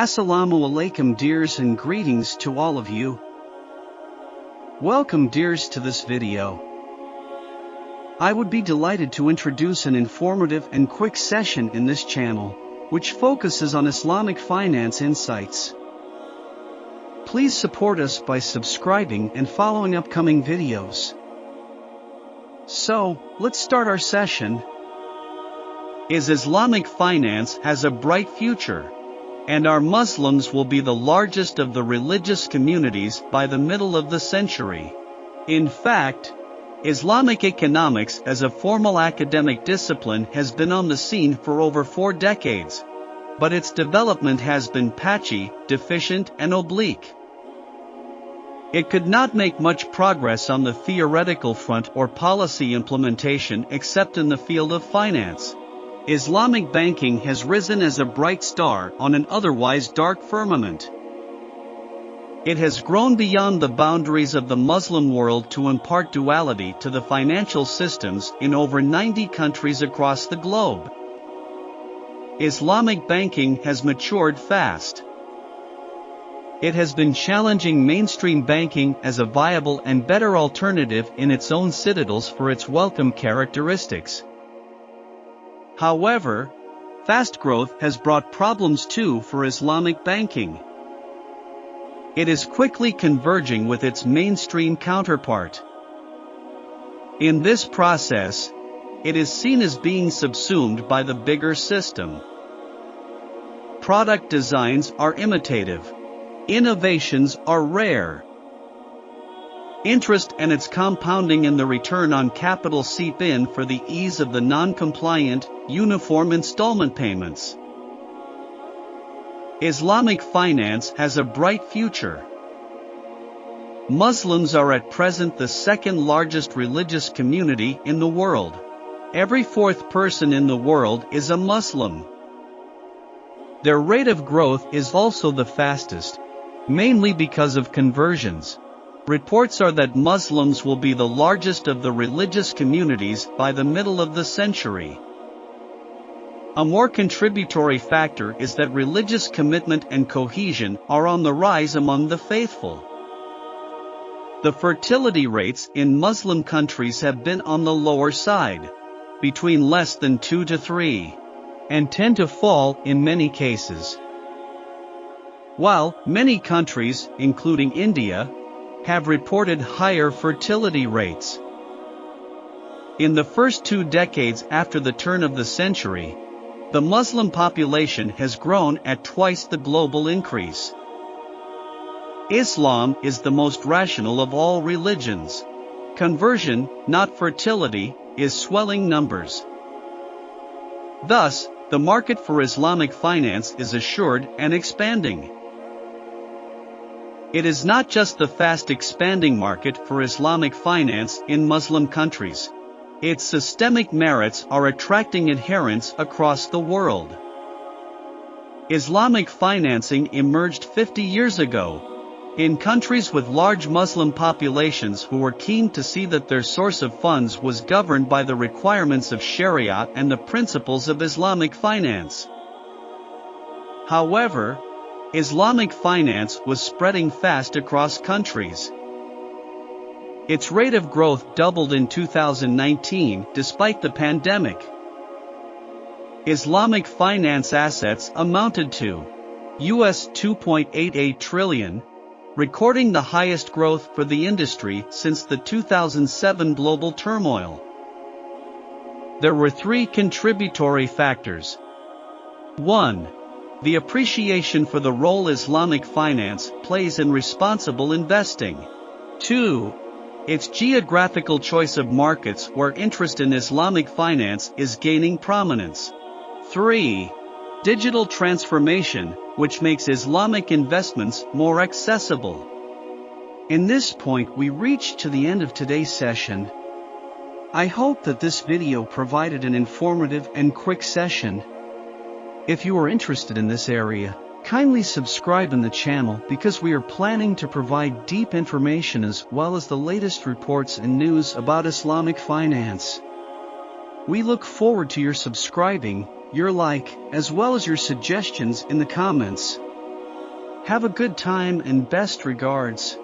Assalamu alaikum dears, and greetings to all of you. Welcome dears to this video. I would be delighted to introduce an informative and quick session in this channel, which focuses on Islamic finance insights. Please support us by subscribing and following upcoming videos. So, let's start our session. Is Islamic finance has a bright future? And our Muslims will be the largest of the religious communities by the middle of the century. In fact, Islamic economics as a formal academic discipline has been on the scene for over 4 decades, but its development has been patchy, deficient, and oblique. It could not make much progress on the theoretical front or policy implementation except in the field of finance. Islamic banking has risen as a bright star on an otherwise dark firmament. It has grown beyond the boundaries of the Muslim world to impart duality to the financial systems in over 90 countries across the globe. Islamic banking has matured fast. It has been challenging mainstream banking as a viable and better alternative in its own citadels for its welcome characteristics. However, fast growth has brought problems too for Islamic banking. It is quickly converging with its mainstream counterpart. In this process, it is seen as being subsumed by the bigger system. Product designs are imitative. Innovations are rare. Interest and its compounding in the return on capital seep in for the ease of the non-compliant, uniform installment payments. Islamic finance has a bright future. Muslims are at present the second largest religious community in the world. Every fourth person in the world is a Muslim. Their rate of growth is also the fastest, mainly because of conversions. Reports are that Muslims will be the largest of the religious communities by the middle of the century. A more contributory factor is that religious commitment and cohesion are on the rise among the faithful. The fertility rates in Muslim countries have been on the lower side, between less than 2 to 3, and tend to fall in many cases. While many countries, including India, have reported higher fertility rates. In the first 2 decades after the turn of the century, the Muslim population has grown at twice the global increase. Islam is the most rational of all religions. Conversion, not fertility, is swelling numbers. Thus, the market for Islamic finance is assured and expanding. It is not just the fast expanding market for Islamic finance in Muslim countries. Its systemic merits are attracting adherents across the world. Islamic financing emerged 50 years ago, in countries with large Muslim populations who were keen to see that their source of funds was governed by the requirements of Sharia and the principles of Islamic finance. However, Islamic finance was spreading fast across countries. Its rate of growth doubled in 2019 despite the pandemic. Islamic finance assets amounted to US $2.88 trillion, recording the highest growth for the industry since the 2007 global turmoil. There were 3 contributory factors. 1. The appreciation for the role Islamic finance plays in responsible investing. 2. Its geographical choice of markets where interest in Islamic finance is gaining prominence. 3. Digital transformation, which makes Islamic investments more accessible. In this point we reach to the end of today's session. I hope that this video provided an informative and quick session. If you are interested in this area, kindly subscribe in the channel because we are planning to provide deep information as well as the latest reports and news about Islamic finance. We look forward to your subscribing, your like, as well as your suggestions in the comments. Have a good time and best regards.